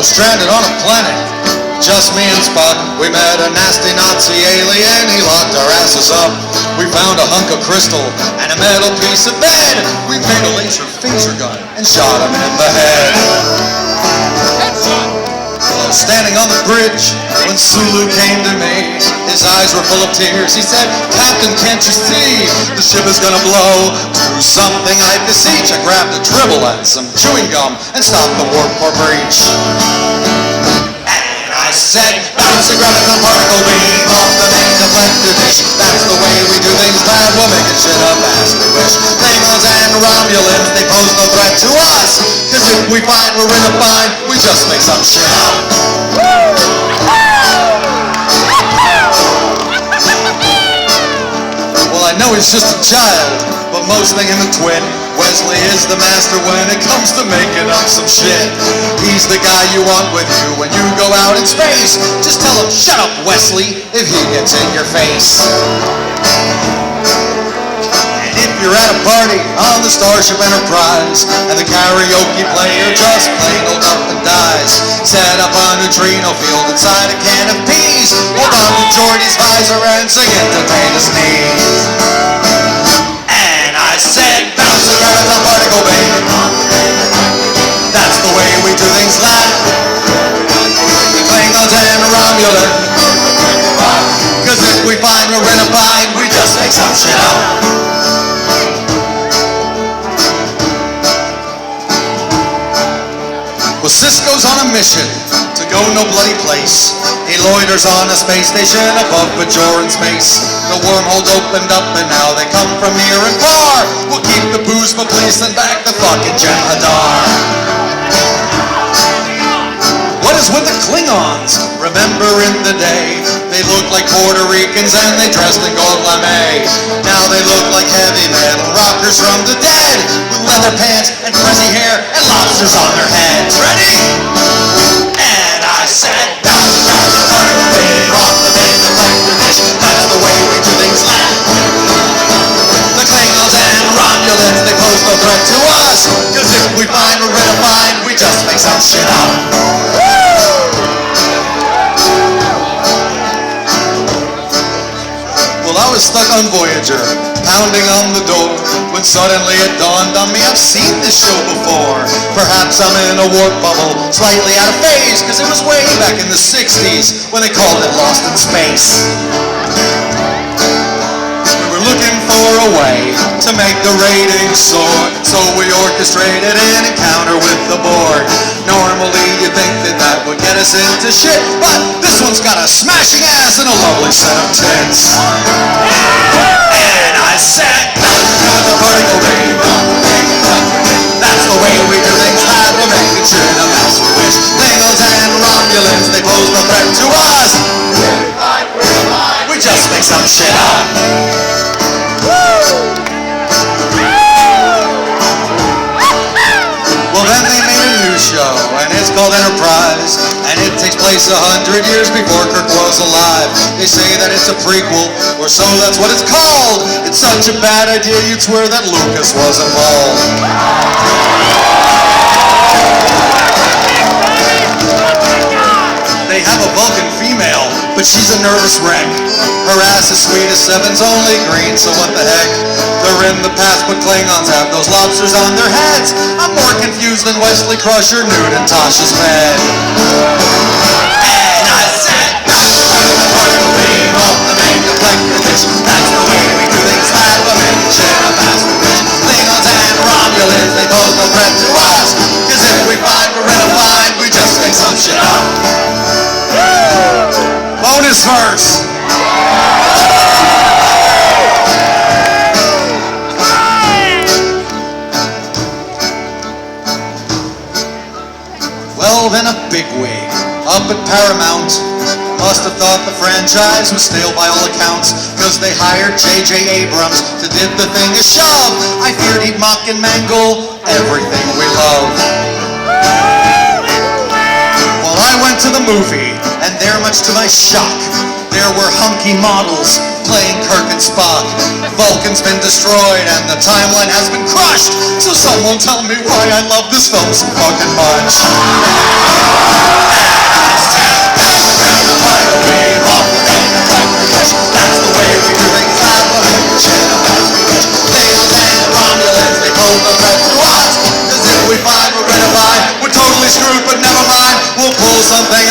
stranded on a planet. Just me and Spock, we met a nasty Nazi alien, he locked our asses up. We found a hunk of crystal and a metal piece of bed. We made a laser phaser gun and shot him in the head. I was standing on the bridge when Sulu came to me. His eyes were full of tears. He said, "Captain, can't you see? The ship is gonna blow to something I beseech." I grabbed a dribble and some chewing gum and stopped the warp core breach. I said, "Bounce a graviton particle beam off the main deflector dish. That's the way we do things, lad. We'll make it shit up as we wish. Klingons and Romulans, they pose no threat to us. Cause if we find we're in a bind, we just make some shit up." Well, I know he's just a child, but most think him a twin. Wesley is the master when it comes to making up some shit. He's the guy you want with you when you go out in space. Just tell him, "Shut up, Wesley," if he gets in your face. And if you're at a party on the Starship Enterprise and the karaoke player just plain old up and dies, set up a neutrino field inside a can of peas. Hold on to Geordie's visor and sing Entertainer's Knees. And I said, "Bounce a graviton particle beam. That's the way we do things, lad. Klingons and Romulans. Cause if we find we're in a bind, we just make some shit up." Well, Cisco's on a mission to go no bloody place. He loiters on a space station above Bajoran's mace. The wormhole's opened up and now they come from near and far. We'll keep the booze for police and back the fucking Jem'Hadar. What is with the Klingons? Remember in the day, they looked like Puerto Ricans and they dressed in gold lame. Now they look like heavy metal rockers from the dead, with leather pants and frizzy hair and lobsters on their heads. Ready? And I said, "Bounce a graviton particle beam off the main deflector dish. That's the way we do things, lad. The Klingons and Romulans, they pose no threat to us. Cause if we find we're in a bind, we just make some shit up." Well, I was stuck on Voyager, pounding on the door, when suddenly it dawned on me, I've seen this show before. Perhaps I'm in a warp bubble, slightly out of phase, cause it was way back in the 60s when they called it Lost in Space. We were looking for a way to make the ratings soar, so we orchestrated an encounter with the Borg. Normally you'd think that that would get us into shit, but this one's got a smashing ass and a lovely set of tits. And I said, "Bounce a graviton particle beam. That's the way we do things, lad. We're making shit up as we wish. Klingons and Romulans, they pose no threat to us. We just make some shit up." Well, then they made a new show, and it's called Enterprise, and it takes place 100 years before Kirk was alive. They say that it's a prequel, or so that's what it's called. It's such a bad idea, you'd swear that Lucas was involved. They have a Vulcan female, but she's a nervous wreck. Her ass is sweet as seven's only green, so what the heck? They're in the past, but Klingons have those lobsters on their heads. I'm more confused than Wesley Crusher nude in Tasha's bed. And I said, "Bounce a graviton particle beam off the main deflector dish. That's the way we do things, lad. We're making shit up as we wish. Klingons and Romulans, they pose no threat to us. Cause if we find we're in a bind, we just make some shit up." Bonus verse. Well, then a bigwig up at Paramount must have thought the franchise was stale by all accounts, cause they hired J.J. Abrams to give the thing a shove. I feared he'd mock and mangle everything we love. Well, I went to the movie, and there, much to my shock, there were hunky models playing Kirk and Spock. Vulcan's been destroyed and the timeline has been crushed. So someone tell me why I love this film so fucking much. That's the way we do things. That's what we shit about we wish. Things and Romulans, they pull the thread through us. Cause if we find we're red or blind, we're totally screwed, but never mind. We'll pull something